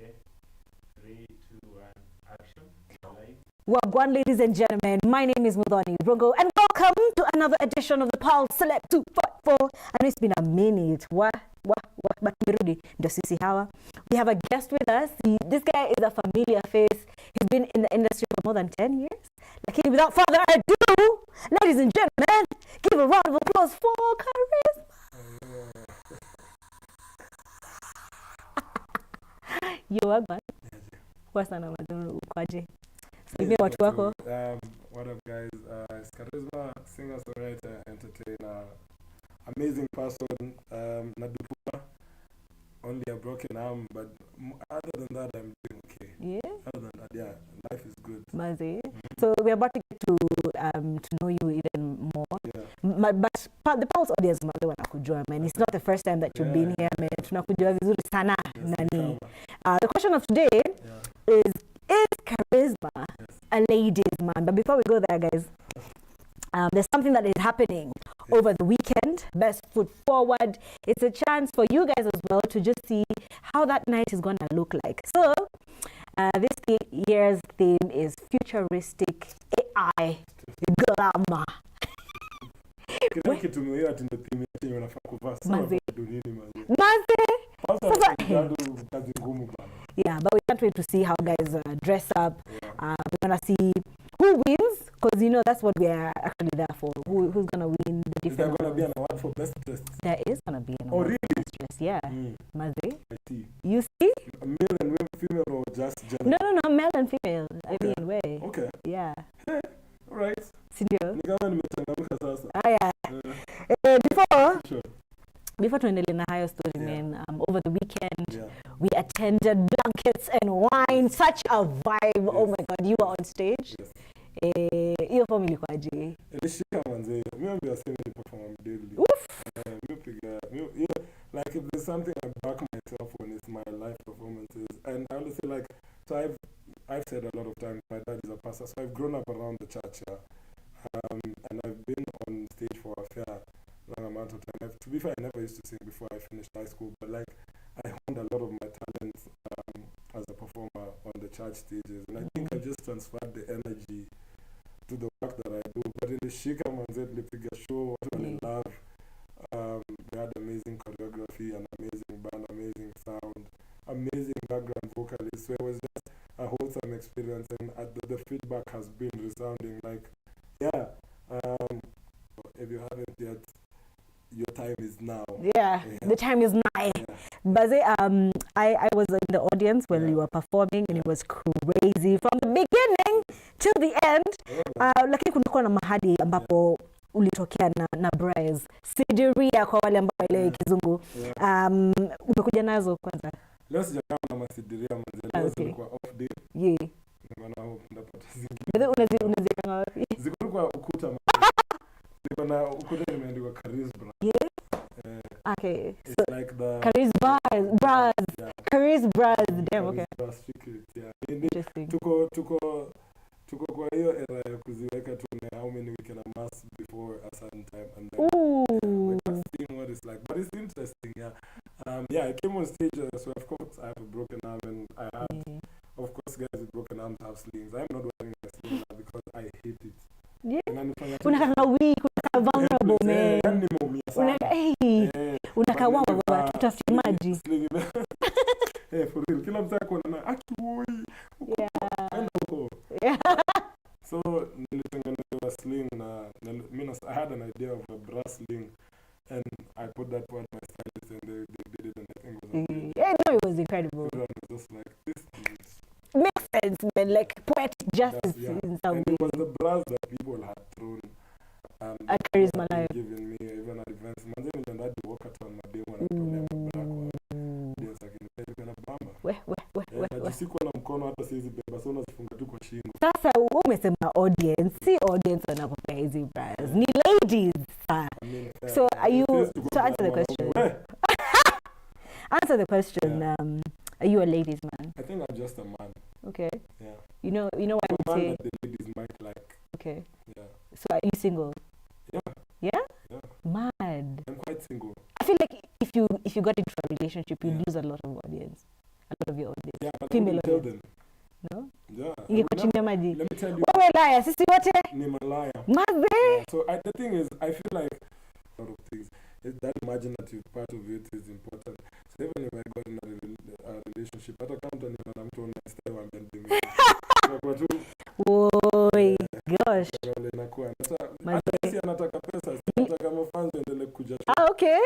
Okay. 3, 2, 1, action. Live. Wagwan, ladies and gentlemen, my name is Mudhoni Rungo, and welcome to another edition of the Pulse Select 254. And it's been a minute. But we have a guest with us. This guy is a familiar face. He's been in the industry for more than 10 years. Like, without further ado, ladies and gentlemen, give a round of applause for Charisma. Yo, Wagwan. What's the name? Ukwaje? Watu wako. What up, guys? It's Charisma, singer, songwriter, entertainer, amazing person. Nadupua, only a broken arm, but other than that, I'm doing okay. Yeah. Other than that, yeah, life is good. Mazi. So we're about to get to know you even more. Yeah. But the Pulse audience mother wanakujua, man. It's not the first time that you've been here, man. Tunakujua vizuri sana. Nani. The question of today is Charisma a ladies' man? But before we go there, guys, there's something that is happening over the weekend. Best Foot Forward. It's a chance for you guys as well to just see how that night is going to look like. So, this year's theme is futuristic AI glamour. Yeah, but we can't wait to see how guys dress up. We're gonna see who wins, because you know that's what we are actually there for. Who's gonna win the different? Is there gonna be an award for best dress? There is gonna be an award for best dress. Yeah, Mazi. I see. You see? Male and female, or just general? No, male and female. Okay. I mean, way. Okay. Yeah. All right. Sindio? Yeah. Before tuendelee na hayo story, man, over the weekend, we attended Blankets and Wine. Such a vibe. Oh my God, you were on stage. Hiyo form ilikuwaje? Ilishika manze. Mimi ndio aseme ni perform daily. Like if there's something I back myself on, it's my live performances. And I always say, like, so I've said a lot of times my dad is a pastor, so I've grown up around the church, and I've been on stage for a fair long amount of time. To be fair, I never used to sing before I finished high school, but like I honed a lot of my talents as a performer on the church stages, and I think I just transferred the energy to the work that I do. But in the Shika Manzet Lipiga show, what I love, we had amazing choreography, an amazing band, amazing sound, amazing background vocalists. So it was just a wholesome experience, and the feedback has been resounding. Like, if you haven't yet, your time is now. Yeah. The time is now. Baze, I was in the audience when you were performing, and it was crazy from the beginning till the end. Lakini kulikuwa na mahali ambapo ulitokea na Bryce Sidiria kwa wale ambao ile kizungu. Umekuja nazo kwanza. Leo sijakaa na Masidiria manze, leo kwa off day. Yeah. Maana hope ndapata zingine. Bado unazika wapi? Ziko kwa ukuta. Ziko na ukuta limeandikwa Charisma. Yeah. Okay. It's so like the Charisma Charisma. Damn, okay. Yeah. Interesting. Tuko kwa hiyo era ya kuziweka tu how many we can amass before a certain time, and then we're just seeing what it's like. But it's interesting, I came on stage, so of course I have a broken arm, and I had, of course, guys with broken arms have slings. I'm not wearing a sling now because I hate it. Yeah. Unaka weak, unaka vulnerable, man. Unaka wawa, tutafuta maji. For real, kila mtu akona akiwoi. So nilitengeneza sling na I had an idea of a brass sling, and I put that one my stylist, and they did it, and I think it was amazing. Yeah, no, it was incredible. Everyone was just like, this is... Makes sense, man, like poetic justice in some way. And it was the brass that people had thrown. A Charisma live. Given me, even at events. Manzini and that walk at on my day when I told them black one. There's like in the bamba. Najisikuwa na mkono hata sizi beba, so unazifunga tu kwa shingo. Sasa umesema audience, si audience wanapopea hizi bras. Ni ladies. So are you, so answer the question. Answer the question. Are you a ladies man? I think I'm just a man. Okay. Yeah. You know why I would say that the ladies might like. Okay. Yeah. So are you single? Yeah. Yeah? Yeah. Mad. I'm quite single. I feel like if you got into a relationship, you lose a lot of audience. A lot of your audience. Yeah, maji. Let me tell you. Wewe laya, sisi wote Ni malaya. maze. Yeah. So the thing is, I feel like a lot of things. That imaginative part of it is important. So even if I got in a relationship, hata kama mtu aniona mtu unastay wa mbele. Kwa tu. Oi, gosh. Wale inakuwa. Sasa si anataka pesa, si anataka mafans endelee kuja. Okay.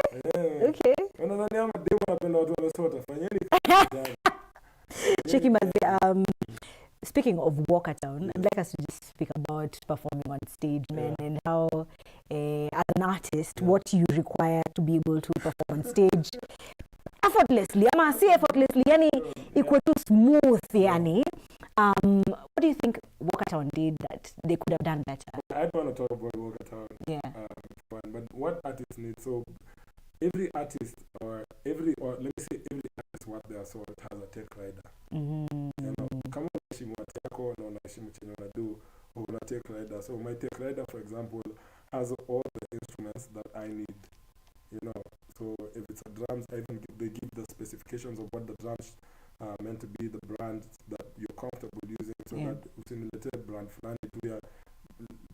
Okay. Unadhani ama demo anapenda watu wamesota. Fanyeni. Cheki maze, speaking of Walkertown, I'd like us to just speak about performing on stage, man, and how, as an artist, what you require to be able to perform on stage effortlessly. Ama si effortlessly, yani equal to smooth, yani. What do you think Walkertown did that they could have done better? I don't want to talk about Walkertown. Yeah. But what artists need, so every artist or let me say every artist what they are so has a tech rider. You know, kama unaheshimu watu yako na unaheshimu chenye unadu, una tech rider. So my tech rider, for example, has all the instruments that I need. You know, so if it's a drums, they give the specifications of what the drums are meant to be, the brand that you're comfortable using, so that usinilete brand fulani tu ya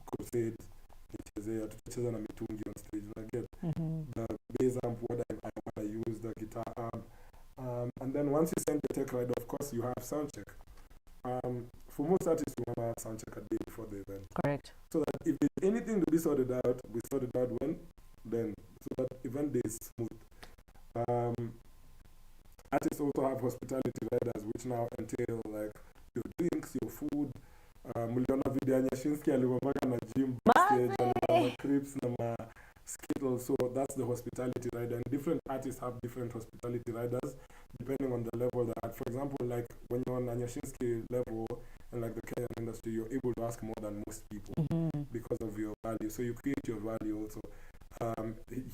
crusade tucheza na mitungi on stage. I get the bass amp, what I want to use, the guitar amp, and then once you send the tech rider, of course you have sound check. For most artists, we want to sound check a day before the event. Correct. So that if there's anything to be sorted out, we sort it out then, so that event day is smooth. Artists also have hospitality riders, which now entail like your drinks, your food. Muliona video ya Nyashinski aliwapaka na gym backstage, na crips na skittles. So that's the hospitality rider. And different artists have different hospitality riders depending on the level they're at. For example, like when you're on a Nyashinski level in like the Kenyan industry, you're able to ask more than most people because of your value. So you create your value also.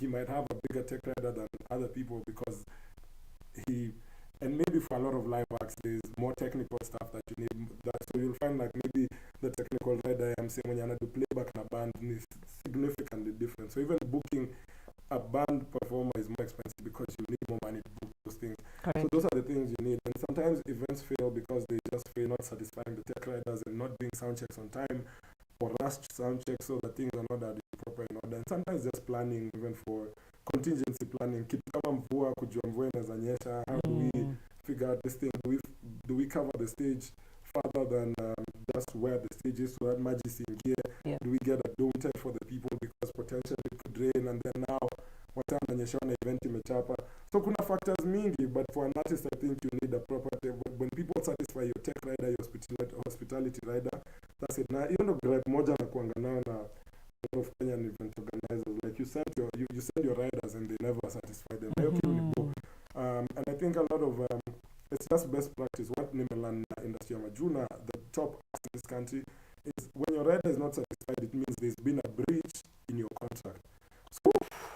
He might have a bigger tech rider than other people because and maybe for a lot of live acts, there's more technical stuff that you need. So you'll find like maybe the technical rider I'm saying when you're do playback in a band is significantly different. So even booking a band performer is more expensive because you need more money to book those things. Correct. So those are the things you need. And sometimes events fail because they just fail not satisfying the tech riders and not doing sound checks on time, or rushed sound checks so that things are not that proper in order. And sometimes just planning, even for contingency planning, kitu kama mvua, kujua mvua inawezanyesha, how do we figure out this thing? Do we cover the stage further than just where the stage is so that magic is in gear? Yeah. Do we get a dome tent for the people because potentially it could rain, and then now what time inanyesha na event imechapa? So kuna factors mingi, but for an artist I think you need a proper when people satisfy your tech rider, your hospitality rider, that's it. Na hiyo ndo gripe moja na kuanga nayo na of Kenyan event organizers, like you send your riders and they never satisfy them. And I think a lot of it's just best practice. What Nimelan industry Majuna, the top in this country, is when your rider is not satisfied, it means there's been a breach in your contract. So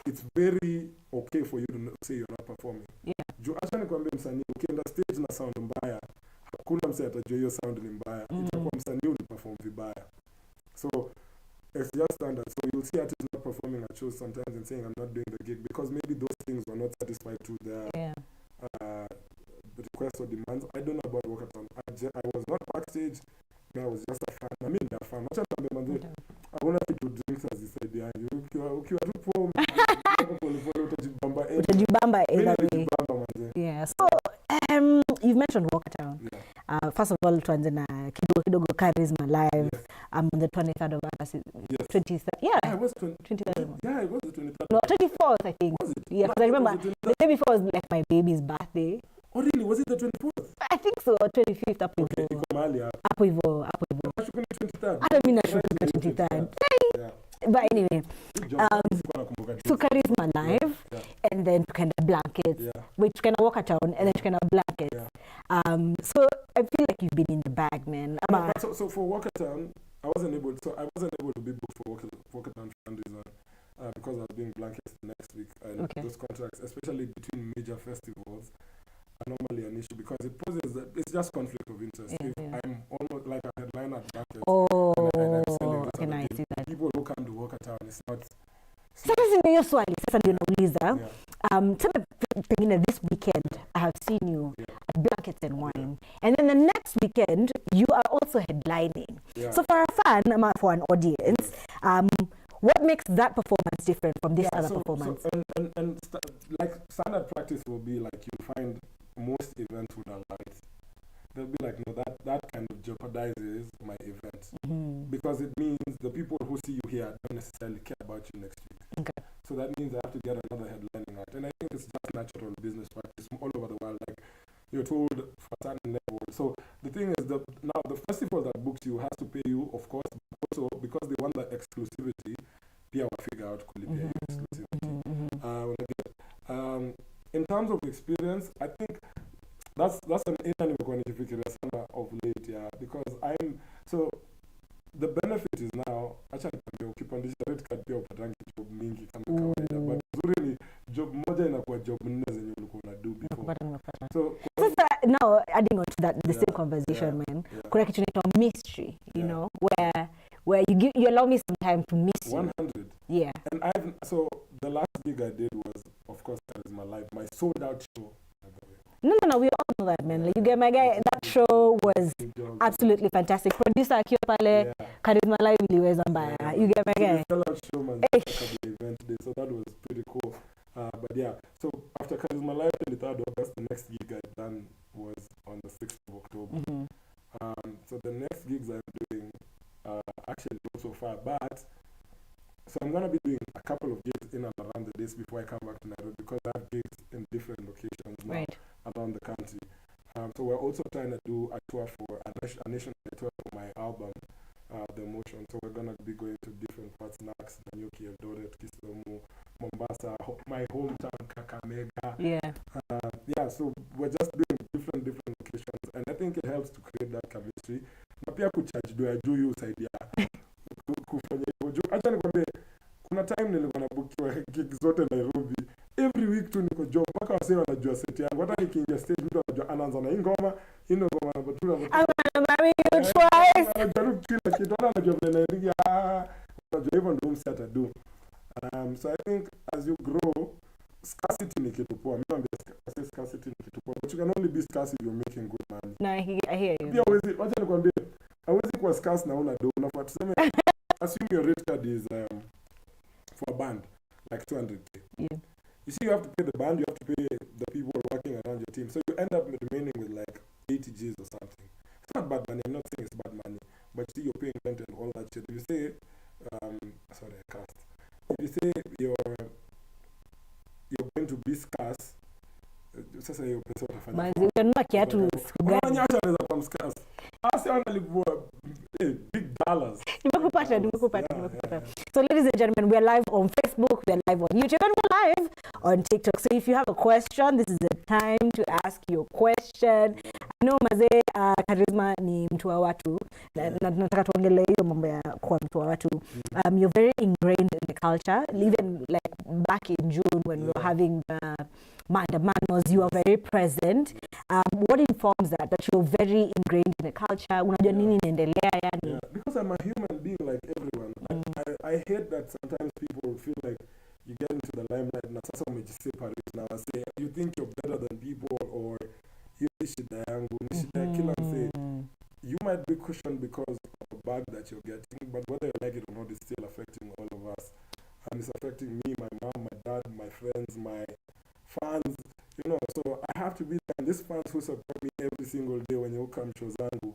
it's very okay for you to say you're not performing. Yeah. Juu acha nikwambie msanii ukienda stage na sound mbaya, hakuna msanii atajua hiyo sound ni mbaya. Itakuwa msanii uliperform vibaya. So it's just standard. So you'll see artists not performing at shows sometimes and saying I'm not doing the gig because maybe those things were not satisfied to their requests or demands. I don't know about Walkertown. I was not backstage. I was just a fan. I mean, they're fan. I want to do drinks as you said. Yeah, yeah. So you've mentioned Walkertown. Yeah. First of all, tuanze na kidogo Charisma live. Yes. On the 23rd of August. Yes. 23rd. Yeah. It was 23rd. Yeah, it was the 23rd. No, 24th, I think. Was it? Yeah, because I remember the day before was like my baby's birthday. Oh really? Was it the 24th? I think so, 25th hapo hivyo. Okay, iko mahali hapo. Hapo hivyo. Nashuku ni 23rd. Hata mimi nashuku ni 23rd. Yeah. But anyway, so Charisma live, and then tukaenda blankets, which tukaenda Walkertown, and then tukaenda blankets. Yeah. So I feel like you've been in the bag, man. So for Walkertown, I wasn't able to be booked for Walkertown for some reason, because I was doing blankets next week, and those contracts, especially between major festivals, are normally an issue because it's just conflict of interest. If I'm almost like a headliner at blankets, and I'm selling I see that. People who come to Walkertown, it's not. Sasa ndio swali, sasa ndio nauliza. Tuseme this weekend I have seen you at Blankets and Wine, and then the next weekend you are also headlining. So for a fan, for an audience, what makes that performance different from this other performance? Like standard practice will be like you find most events with a light. They'll be like, no, that kind of jeopardizes my event because it means the people who see you here don't necessarily care about you next week. Okay. So that means I have to get another headlining act, and I think it's just natural business practice all over the world. Like you're told for a certain level. So the thing is that now the festival that books you has to pay you, of course, but also because they want that exclusivity. Pia will figure out exclusivity. In terms of experience, I think that's an area of late, because the benefit is now actually ukipandisha red card pia upatangi job mingi kama kawaida, but nzuri ni job moja inakuwa job nne zenye ulikuwa una do before. So now adding on to that the same conversation, man, kuna kitu inaitwa mystery, you know, where you allow me some time to miss 100. Yeah. And so the last gig I did was, of course, Charisma Live, my sold out show. No, we all know that, man. Like, you get my guy. That show was absolutely fantastic. Producer akiwa pale, Charisma Live iliweza mbaya. You get my guy. Sellout show, man. Event day, so that was pretty cool. But yeah, so after Charisma Live on the 3rd August, the next gig I done was on the 6th of October. So the next gigs I'm doing actually go so far, but so I'm going to be doing a couple of gigs in and around the days before I come back to Nairobi, because I have gigs in different locations now around the country. So we're also trying to do a tour for a national tour for my album, The Emotion. So we're going to be going to different parts, Nax, Nanyuki, Eldoret, Kisumu, Mombasa, my hometown, Kakamega. So we're just doing different locations, and I think it helps to create that chemistry. Na pia kucharge do I do you side kufanya hivyo. Acha nikwambie, kuna time nilikuwa nabukiwa gig zote Nairobi. Every week tu niko job, mpaka wasee wanajua set yangu. Hata nikiingia stage mtu anajua anaanza na hii ngoma na batula. I'm gonna marry you twice. Anajaribu kila kitu, anajua vile naingia. Anajua hivyo ndio msi atadu. So I think as you grow, scarcity ni kitu poa. Mimi naambia scarcity ni kitu poa. But you can only be scarce if you're making good money. No, I hear you. Pia wacha nikwambie, hawezi kuwa scarce na una do. Unafaa tuseme assume your rate card is for a band like 200k. Yeah. You see, you have to pay the band, you have to pay the people working around your team, so you end up remaining with like 80 G's or something. It's not bad money. I'm not saying it's bad money, but still you're paying rent and all that shit. If you say sorry, I cast. If you say you're going to be scarce, sasa hiyo pesa utafanya. Manzi utanunua kiatu siku gani? Nyanya anaweza kuwa scarce. Asi analipwa big dollars. Nimekupata. So ladies and gentlemen, we are live on Facebook, we are live on YouTube, and we're live on TikTok. So if you have a question, this is the time to ask your question. I know mazee, Charisma ni mtu wa watu, na tunataka tuongelee hiyo mambo ya kuwa mtu wa watu. You're very ingrained in the culture, even like back in June when we were having maandamanos, you are very present. What informs that you're very ingrained in the culture? Unajua nini inaendelea yani? Yeah, because I'm a human being like everyone. I hate that sometimes people feel like you get into the limelight na sasa umejiseparate na wase, you think you're better than people, or hiyo shida yangu ni shida kila mse. You might be cushioned because of the bag that you're getting, but whether you like it or not, it's still affecting all of us. And it's affecting me, my mom, my dad, my friends, my fans, you know. So I have to be there. And these fans who support me every single day when you come shows zangu,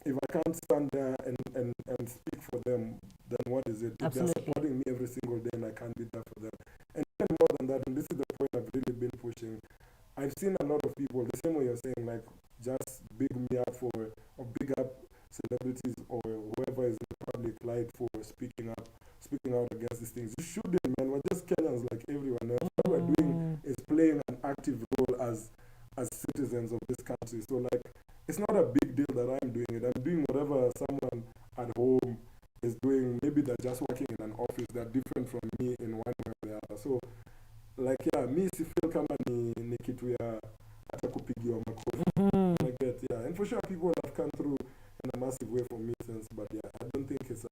if I can't stand there and speak for them, then what is it? If they're supporting me every single day and I can't be there for them. And even more than that, and this is the point I've really been pushing, I've seen a lot of people, the same way you're saying, like, just big me up for, or big up celebrities or whoever is in the public light for speaking out against these things. You shouldn't, man. We're just Kenyans like everyone else. What we're doing is playing an active role as citizens of this country. So, like, it's not a big deal that I'm doing it. I'm doing whatever someone at home is doing. Maybe they're just working in an office. They're different from me in one way or the other. So, like, yeah, me si feel kama ni kitu ya hata kupigiwa makofi. I get, yeah. And for sure, people have come through in a massive way for me since. But yeah, I don't think it's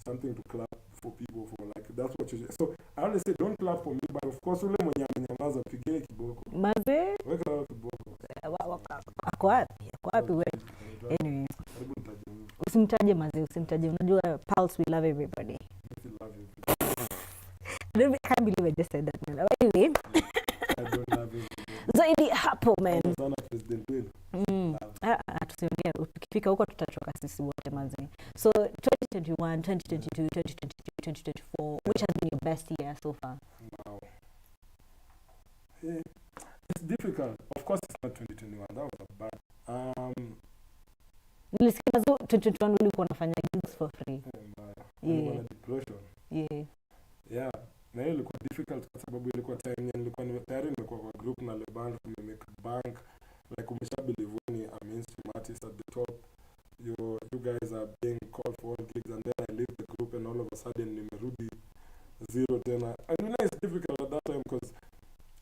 something to clap for people for. Like, that's what you. So I always say, don't clap for me. But of course, ule mwenye amenyamaza pigeni kiboko. usimtaje mazi, usimtaje. Unajua Pulse, we love everybody. We love you. I can't believe I just said that. Man. Anyway. I don't love you. So ili hapo man. Sana President Will. Tusiongea, ukifika huko tutachoka sisi wote mazi. So 2021, 2022, 2023, 2024, which has been your best year so far? Wow. Yeah. It's difficult. Of course it's not 2021. That was a bad. Nilisikia 2021 ulikuwa unafanya gigs for free. Yeah. Depression. Yeah. Yeah. Na hiyo ilikuwa difficult kwa sababu ilikuwa time nilikuwa tayari nimekuwa kwa group na le band make bank, like umeshabelieve when a mainstream artist at the top, you guys are being called for all gigs, and then I leave the group and all of a sudden nimerudi zero tena. And you know it's difficult at that time because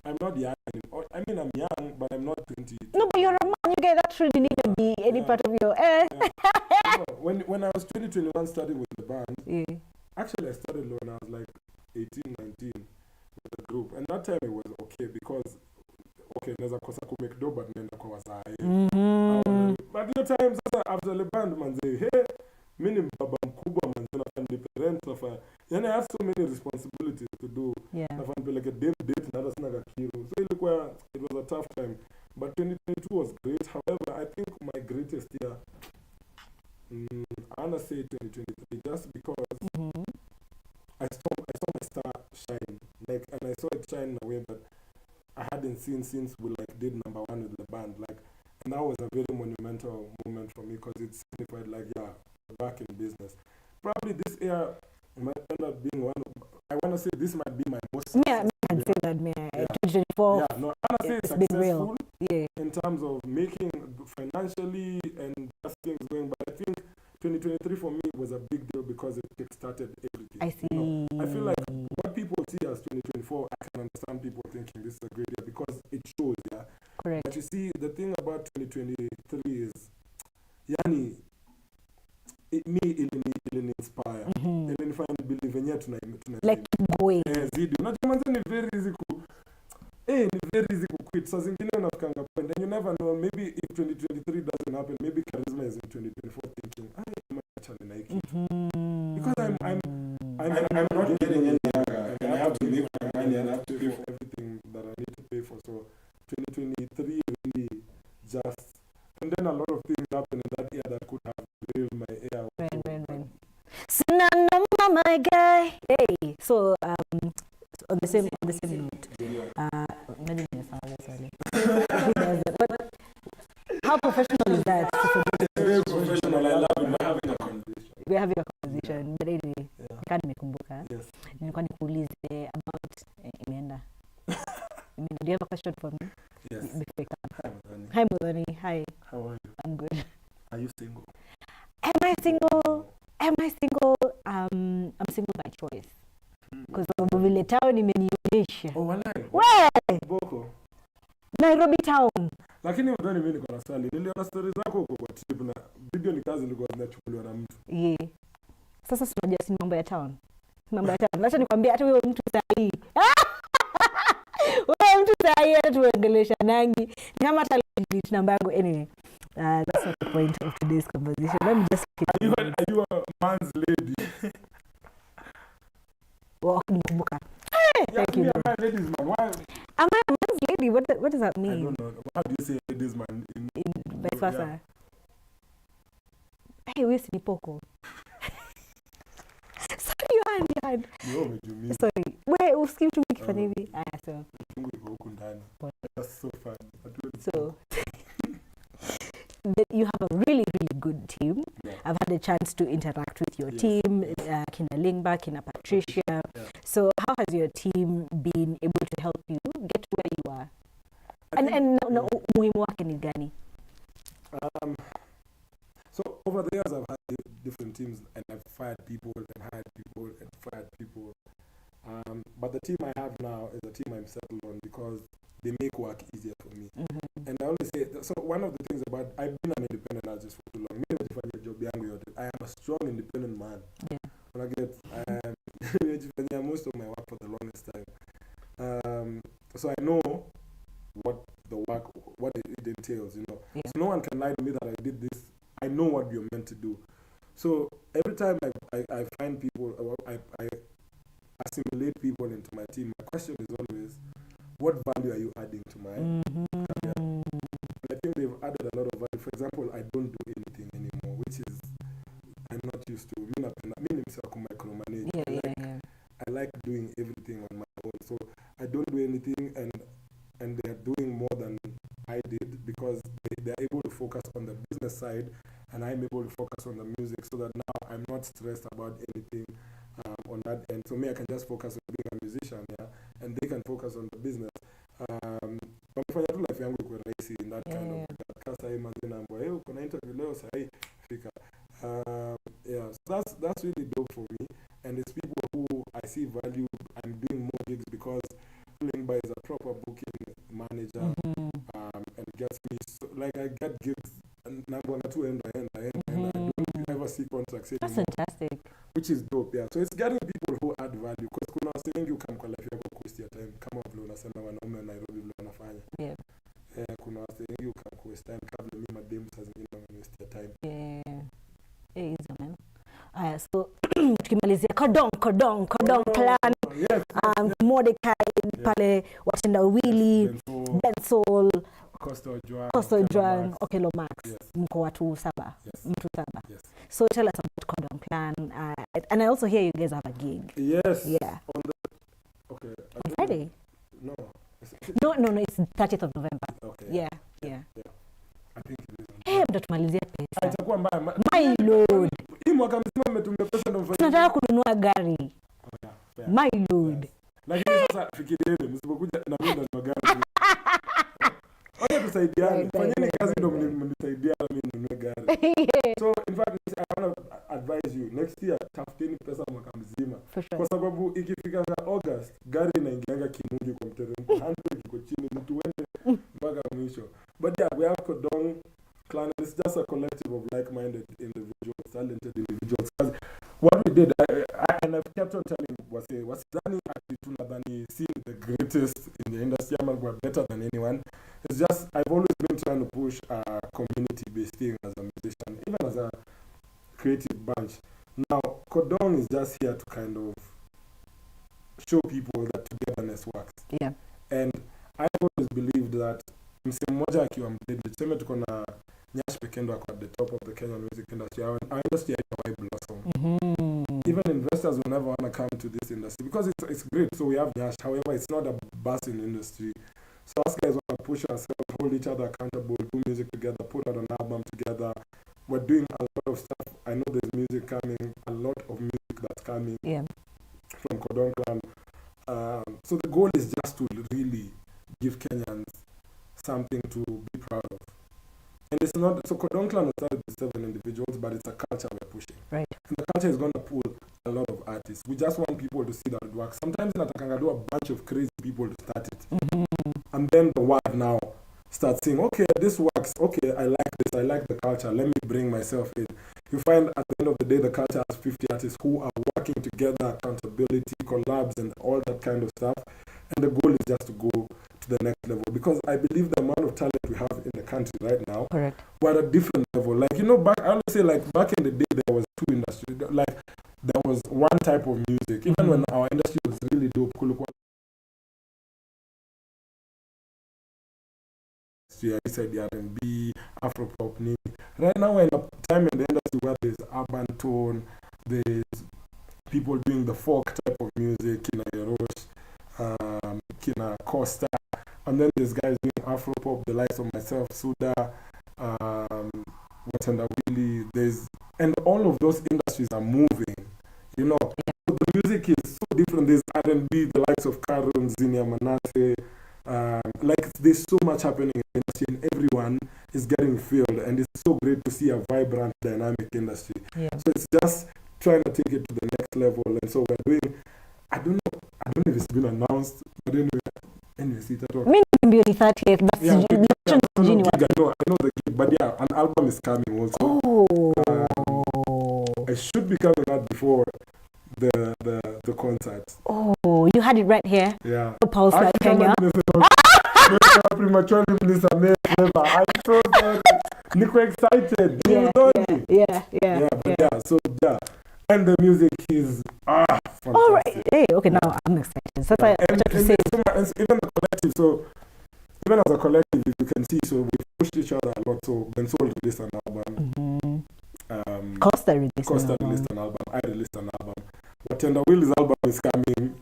I'm not young anymore. I mean I'm young but I'm not 20. No, but you're a man, you guys, that really need to be any part of your when I was 21 starting with the band, actually I started when I was like 18, 19 with the group, and that time it was okay because naweza kosa ku make do but nenda kwa wazae. But the time sasa after the band manze, hey, mimi ni baba mkubwa manze, na ni parent of yani I have so many responsibilities to do. Na fan like a date na hata sina kakiro. So it was a tough time, but 2022 was great. However, I think my greatest year, I wanna say 2023, just because I saw my star shine, like, and I saw it shine in a way that I hadn't seen since we like did number 1 with the band, like, and that was a very monumental moment for me because it signified like, yeah, we're back in business. Probably this year might end up being one of, I want to say this might be my most I can say that, man. 2024. Yeah, no, I want to say it's successful been real. In terms of making financially and just things going, but I think 2023 for me was a big deal because it kickstarted everything. I see. You know, I feel like what people see as 2024, I can understand people thinking this is a great year because it shows, yeah. Correct. But you see, the thing about 2023 is, yani, me ilini inspire. Ilini find believe in yet tonight. Like keep going. Zidi. Unajua manze ni very easy ni very easy to quit. So zingine unafikanga point, and you never know, maybe if 2023 doesn't happen, maybe charisma is in 2024 thinking, I might actually like it. Because I'm not getting any younger, and I have to make my money and I have to pay for everything that I need to pay for. So 2023 really just, and then a lot of things happened in that year that could have derailed my year. Right. Sinanama, my guy. Hey, so on the same note, but how professional is that? Very professional. I love it. We're having a conversation. But anyway, can't nimekumbuka. Yes. Nilikuwa nikuulize about imeenda. Do you have a question for me? Yes. Hi Mudhani. Hi. How are you? I'm good. Are you single? Am I single? I'm single by choice. Because vile town imenionyesha. Oh, walai. Where? Boko. Nairobi town. Lakini Mudhani, mimi niko na swali. Niliona stories zako huko kwa trip na video ni kazi ilikuwa zinachukuliwa na mtu. Sasa tunajua si mambo ya town. Acha nikwambie hata wewe mtu sahihi. Wewe mtu sahihi hata tuendelesha nangi. Ni kama hata delete namba yangu anyway. That's not the point of today's conversation. Let me just Are you a man's lady? Nikumbuka. Thank you. I'm a ladies man. Why? Am I a man's lady? What does that mean? I don't know. How do you say ladies man in vice versa? Hey, wewe si poko. Sorry, Johan. Sorry. Wewe usikii mtu ukifanya hivi. So. That's so fun. So you have a really, really good team. Yeah. I've had a chance to interact with your team, Kina Lingba, Kina Patricia. Yeah. So how has your team been able to help you get to where you are? And muhimu wake ni gani? So over the years I've had different teams and I've fired people and hired people and fired people. But the team I have now is a team I'm settled on because they make work easier for me. And I always say, so one of the things about, I've been an independent artist for too long. I am a strong independent man. Yeah. When I get, most of my work for the longest time. So I know what the work, what it entails, you know. Yeah. So no one can lie to me that I did this. I know what you're meant to do. So people, I assimilate people into my team, my question is always, what value are you adding to my career? And I think they've added a lot of value. For example, I don't do anything anymore, which is I'm not used to. I like doing everything on my own. So I don't do anything, and they're doing more than I did because they're able to focus on the business side, and I'm able to focus on the music, so that now I'm not stressed about anything on that end. So me, I can just focus on being a musician, and they can focus on the business. Wamefanya tu life yangu ikuwe rahisi in that kind of kasa hii manzi naambia kuna interview leo sahi fika. So that's really dope for me, and it's people who I see value. I'm doing more gigs because Lingba is a proper booking manager, and gets me like I get gigs and nambona tu enda and I don't ever see contracts anymore. That's fantastic. Which is dope, yeah. So it's getting people who add value, because kuna wase wengi ukam kwa life yako kuwaste time kama vile unasema wanaume wa Nairobi vile wanafanya. Yeah. Kuna wase wengi ukam kuwaste time kabla mimi madem saa zingine wanawaste time. Yeah. Easy man. So tukimalizia Kodong Clan. Yes. Mordecai pale watenda wili Bensol Coastal Juan, okay, Lomax. Yes. Mko watu saba. Yes. Mtu saba. Yes. So tell us about Kodong Clan. And I also hear you guys have a gig. Yes. Yeah. Okay. On Friday? No. No, it's 30th of November. Okay. Yeah. I think it is. Hey, mtatumalizia pesa. Itakuwa mbaya. My lord. Hii mwaka mzima mmetumia pesa ndio mfanye. Tunataka kununua gari. Yeah. My lord. Lakini sasa fikirieni msipokuja na mimi ndo magari. Oye tusaidiane. Fanyeni kazi ndio mnisaidiane mimi ninunue gari. So in fact I want to advise you next year tafuteni pesa mwaka mzima. Sure. Kwa sababu ikifika August gari inaingianga kimungi kwa mteremko 100 kiko chini mtu wende mpaka mwisho. But yeah, we have Kodong Clan. It's just a collective of like-minded individuals, talented individuals. What we did, and I've kept on telling Wasizani actually tunadhani see the greatest in the industry, we're better than anyone. It's just, I've always been trying to push a community-based thing as a musician, even as a creative bunch. Now, Kodong is just here to kind of show people that togetherness works. Yeah. And I've always believed that msemo mmoja akiwa mdeadly, tuseme tuko na Nyash Pekendo at the top of the Kenyan music industry, our industry is blossom. Even investors will never want to come to this industry because it's great. So we have Nyash, however, it's not a buzzing industry. So us guys want to push ourselves, hold each other accountable, do music together, put out an album together. We're doing a lot of stuff. I know there's music coming, a lot of music that's coming from Kodong Clan. So the goal is just to really give Kenyans something to be proud of. And it's not, so Kodong Clan was started with 7 individuals, but it's a culture we're pushing. Right. And the culture is going to pull a lot of artists. We just want people to see that it works. Sometimes Natakanga do a bunch of crazy people to start it. And then the word now starts saying, okay, this works. Okay, I like this. I like the culture. Let me bring myself in. You find at the end of the day, the culture has 50 artists who are working together, accountability, collabs, and all that kind of stuff. And the goal is just to go to the next level, because I believe the amount of talent we have in the country right now, correct, we're at a different level. Like, I always say, like, back in the day, there was 2 industries. Like, there was one type of music. Even when our industry was really dope, I said the R&B, Afro-pop, right now we're in a time in the industry where there's urban tone, there's people doing the folk type of music, Kina Yerosh, Kina Costa, and then there's guys doing Afro-pop, the likes of myself, Suda, Watandawili, and all of those industries are moving, So the music is so different. There's R&B, the likes of Karun, Zinia, Manasseh, there's so much happening in the industry, and everyone is getting filled, and it's so great to see a vibrant, dynamic industry. Yeah. So it's just trying to take it to the next level, and so we're doing, I don't know if it's been announced, but anyway, see that. Maybe 30th, that's I know the gig, but yeah, an album is coming also. It should be coming out before the concert. Oh, you had it right here. Yeah. Pulse like Kenya. Prematurely, Miss America. I'm so sorry. Nico excited. Yeah. So and the music is fantastic. All right. Hey, okay, now I'm excited. So I and to say. even the collective, so even as a collective, if you can see, so we pushed each other a lot. So when Soul released an album, Costa released an album, I released an album. But Tender Wheel's album is coming,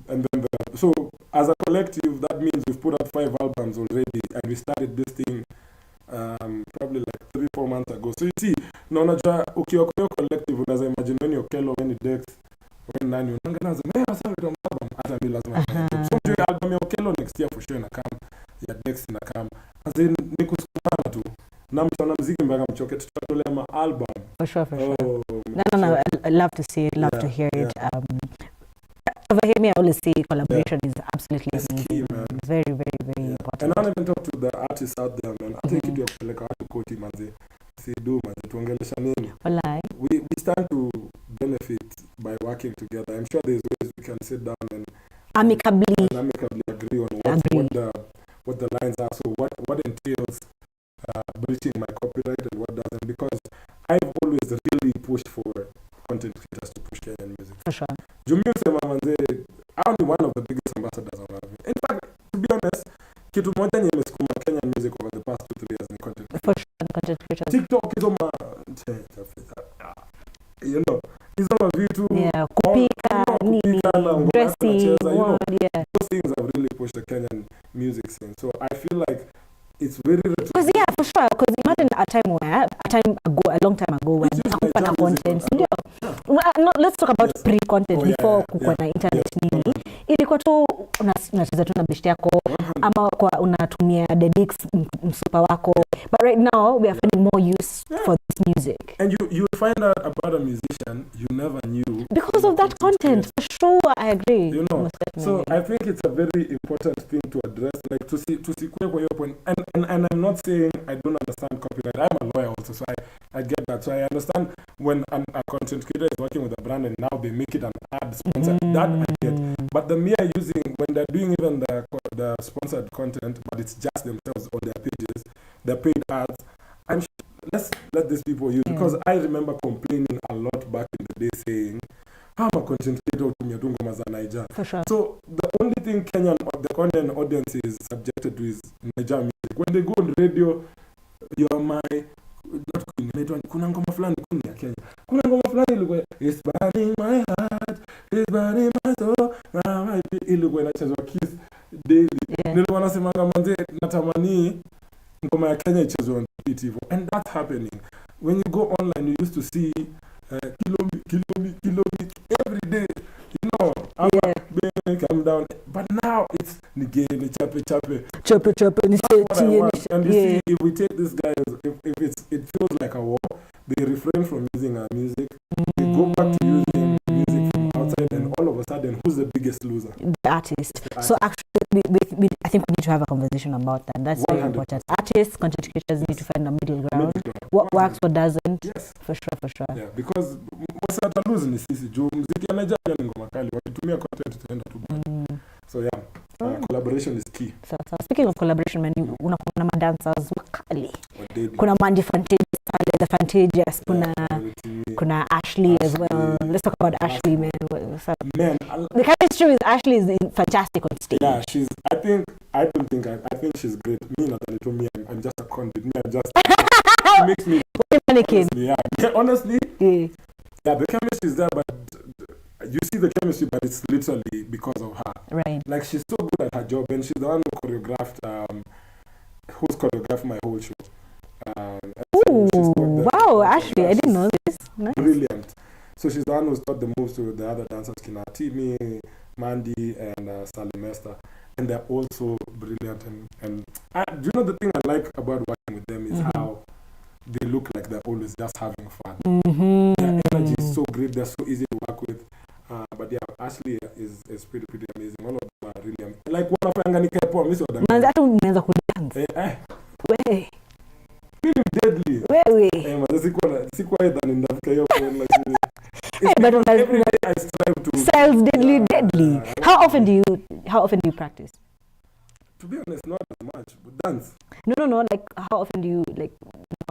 and then so as a collective, that means we've put out 5 albums already, and we started this thing probably like 3-4 months ago. So you see, no, unajua ukiwa kwa hiyo collective unaweza imagine when you're Kello, when you Dex, when nani unangana sema sasa ndio album hata mimi lazima so ndio album ya Kello next year for sure na come ya Dex na come as in ni kusukumana tu na mtana muziki mpaka mchoke tutatolea ma album for sure. No, I love to see it, love to hear it. Over here, me, I always say collaboration is absolutely amazing. Key, man. Very, very, very important. And I don't even talk to the artists out there, man. I think you like how to quote him as say do, man. Tuongelesha nini. We stand to benefit by working together. I'm sure there's ways we can sit down and amicably agree on what the lines are. So what entails breaching my copyright and what doesn't. Because I've always really pushed for content creators to push Kenyan music. For sure. I'm one of the biggest ambassadors of it. In fact, to be honest, kitu moja nye mesukuma Kenyan music over the past 2-3 years ni content creators. For sure, content creators. TikTok is you know, it's all vitu. Yeah, kupika, dressing, those things have really pushed the Kenyan music scene. So I feel like it's very because for sure, because imagine a long time ago when hakuna content. Let's talk about pre-content before kukuwa na internet nini. Ilikuwa tu unacheza tu na beshte yako ama kwa unatumia dedix msupa wako. But right now we are finding more use for this music. And you find out about a musician you never knew because of that content. For sure, I agree. You know, so I think it's a very important thing to address, like to see kwa your point. And I'm not saying I don't understand copyright. I'm a lawyer also, so I get that. So I understand when a content creator is working with a brand and now they make it an ad sponsor. That I get. But the mere using when they're doing even the sponsored content, but it's just themselves on their pages, their paid ads. Let's let these people use because I remember complaining a lot back in the day saying, I'm a content creator utumia tu ngoma za Niger. So the only thing the Kenyan audience is subjected to is Niger music. When they go on radio, you are my not queen. Kuna ngoma fulani ya Kenya. Kuna ngoma fulani ilikuwa it's burning my heart, it's burning my soul. Ilikuwa inachezwa Kiss daily. Nilikuwa nasema manze natamani ngoma ya Kenya ichezwe on TV. And that's happening. When you go online, you used to see kilometer every day. You know, come down. But now it's chape. And you see, if we take these guys, if it feels like a war, they refrain from using our music. They go back to using music from outside, and all of a sudden, who's the biggest loser? The artist. So actually, I think we need to have a conversation about that. That's 100%. Very important. Artists, content creators need to find a middle ground. What works, what doesn't. Yes. For sure. Yeah, because most of the losing is sisi juu muziki ya Nigeria ni ngoma kali wakitumia content tutaenda tu. So yeah, collaboration is key. So speaking of collaboration, man, kuna madancers wakali. Kuna Mandy Fantasia, the Fantasias, kuna Ashley as well. Let's talk about Ashley, man. Man, the chemistry with Ashley is fantastic on stage. Yeah, I think she's great. Me, Natalie, to me, I'm just a conduit. Me, I'm just makes me mannequin. Honestly, the chemistry is there, but you see the chemistry, but it's literally because of her. Right. Like she's so good at her job, and she's the one who choreographed my whole show. Wow, Ashley, I didn't know this. Nice. Brilliant. So she's the one who's taught the moves to the other dancers, Kinatimi, Mandy, and Salimester. And they're also brilliant. And do you know the thing I like about working with them is how they look like they're always just having fun. Their energy is so great. They're so easy to work with. But yeah, Ashley is pretty amazing. All of them are really amazing. Like one of them, Manzatu unaweza kudance. We. Really deadly. We. Sikuwa either nindafika hiyo point like but every day I strive to sounds deadly. How often do you practice? To be honest, not as much, but dance. No. Like, how often do you, like,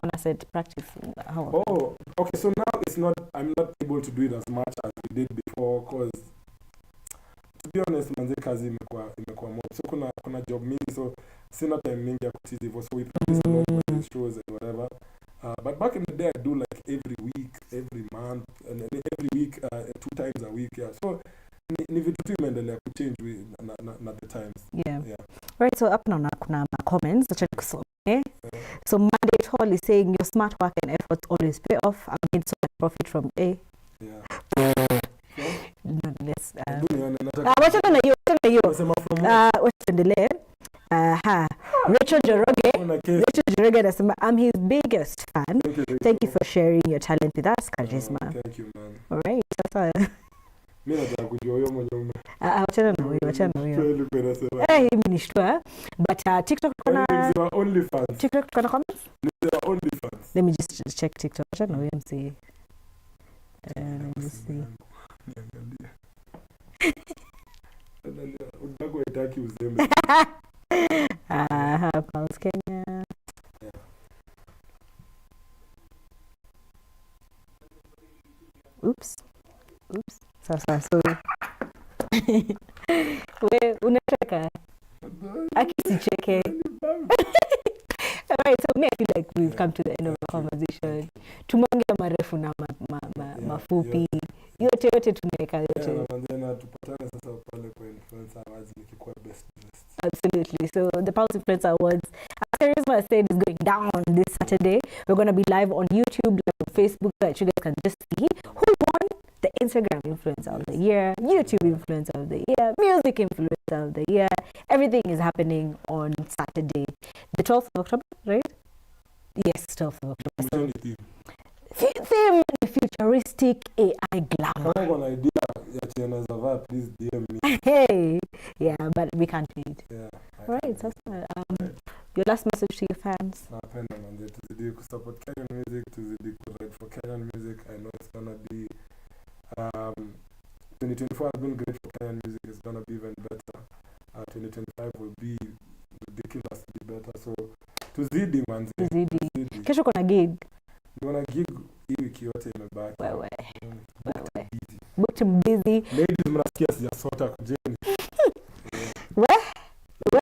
when I said practice? How often? Oh, okay. So now I'm not able to do it as much as we did before, because to be honest, manze kazi imekuwa mob. So kuna job mingi, so sina time mingi ya kutizi hivyo. So we practice a lot with shows and whatever. But back in the day, I do like every week, every month, and then every week, 2 times a week. Yeah. So ni vitu tu imeendelea kuchange na the times. Yeah. Right, so up now kuna comments that kusome. So Monday Tall is saying your smart work and efforts always pay off. I made so much profit from A. Yeah. Nonetheless, Wachana na hiyo. Unasema from Tuendelee. Rachel Joroge anasema I'm his biggest fan. Thank you for sharing your talent with us, Charisma. Thank you, man. All right, sasa mimi nataka kujua huyo mwenye wachana na huyo. Mimi nishtua. But TikTok kuna only fans. TikTok kuna comments? Only fans. Let me just check TikTok. Wachana na huyo MC. Let me see. Unataka itaki uzembe. Pulse Kenya. Yeah. Oops. Sasa so we unataka akisicheke. Alright, so me I feel like we've come to the end of the conversation. Tumeongea marefu na mafupi. Yote tumeweka yote. Na tupatane sasa pale kwa Influencer Awards nikikuwa best dressed. Absolutely. So the Pulse Influencer Awards, as Charisma said, is going down this Saturday. We're going to be live on YouTube, live on Facebook, so that you guys can just see who won the Instagram Influencer of the Year, YouTube Influencer of the Year, Music Influencer of the Year. Everything is happening on Saturday, the 12th of October, right? Yes, 12th of October. So, theme futuristic AI glamour. Kama uko na idea ya channel za vaa, please DM me. Hey, yeah, but we can't do it. Yeah. Right, so your last message to your fans. Napenda manze, tuzidi kusupport Kenyan music, tuzidi kuride for Kenyan music. I know it's gonna be 2024 has been great for Kenyan music. It's gonna be even better. 2025 will be ridiculously better. So tuzidi manze. Tuzidi. Kesho kuna gig. Niona gig hii wiki yote imebaki. Wewe. Booked busy. Ladies mnasikia sijasota kujeni.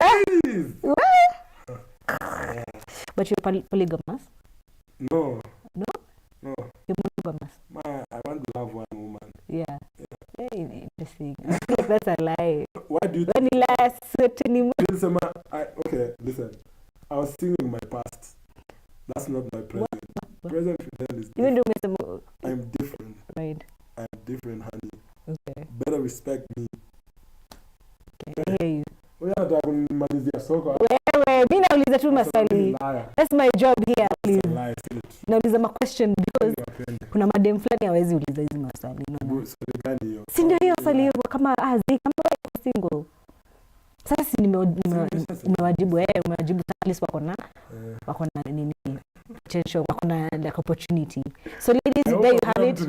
Ladies. But you're polygamous? No. You're monogamous? I want to love one woman. Yeah. Very interesting. That's a lie. Why do you think? Okay, listen. I was singing my past. That's not my present. What? Present Fidel is different. I'm different. Right. I'm different, honey. Okay. Better respect me. Okay, I hear you. Wewe kumalizia soko. Wewe, mimi nauliza tu maswali. That's my job here, please. Nauliza ma question because kuna madem fulani hawezi uliza hizo maswali. Swali gani hiyo? Si ndio hiyo swali kama kama single. Sasa nimewajibu umewajibu at least wako na nini? Potential, wako na like opportunity. So ladies, there you have it.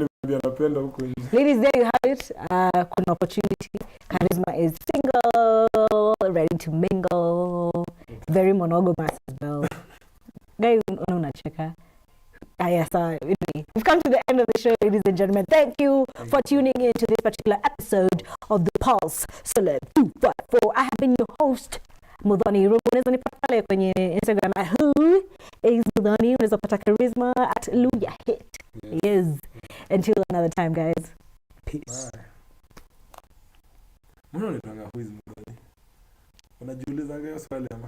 Ladies, there you have it. Kuna opportunity. Charisma is single, ready to mingle, very monogamous as well. Guys, unacheka. Yes, we've come to the end of the show, ladies and gentlemen. Thank you for tuning in to this particular episode of the Pulse Celeb 254. I have been your host, Mudhoni Rumu. Unaweza nipata pale kwenye Instagram at who is Mudhoni. Unaweza pata Charisma at Luya Hit. Yes. Until another time, guys. Peace. Mbona unatanga who is Mudhoni? Unajiuliza ngayo swali ama?